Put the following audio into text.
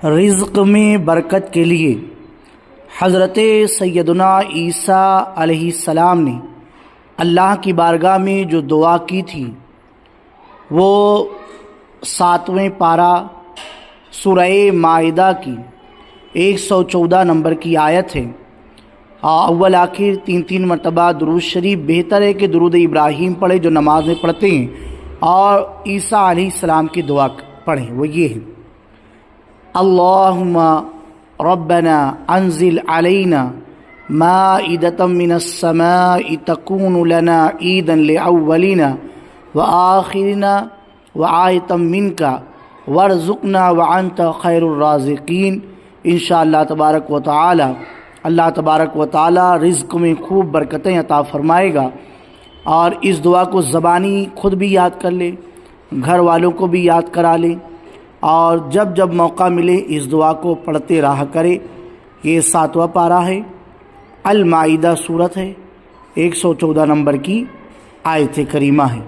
رزق میں برکت کے لیے حضرت سیدنا عیسیٰ علیہ السلام نے اللہ کی بارگاہ میں جو دعا کی تھی وہ 7ویں پارہ سورہ مائدہ کی 114 نمبر کی آیت ہے۔ اول آخر 3 مرتبہ درود شریف بہتر ہے کہ درود ابراہیم پڑھیں جو نماز میں پڑھتے ہیں، اور عیسیٰ علیہ السلام کی دعا پڑھیں، وہ یہ ہے: اللہم ربنا انزل علینا مائدۃ من السماء تکون لنا عیدا لاولنا وآخرنا وآیۃ منک وارزقنا وانت خیر الرازقین۔ انشاءاللہ تبارک و تعالی اللہ تبارک و تعالی رزق میں خوب برکتیں عطا فرمائے گا۔ اور اس دعا کو زبانی خود بھی یاد کر لے، گھر والوں کو بھی یاد کرا لے، اور جب جب موقع ملے اس دعا کو پڑھتے رہا کرے۔ یہ 7واں پارہ ہے، المائدہ صورت ہے، 114 نمبر کی آیت کریمہ ہے۔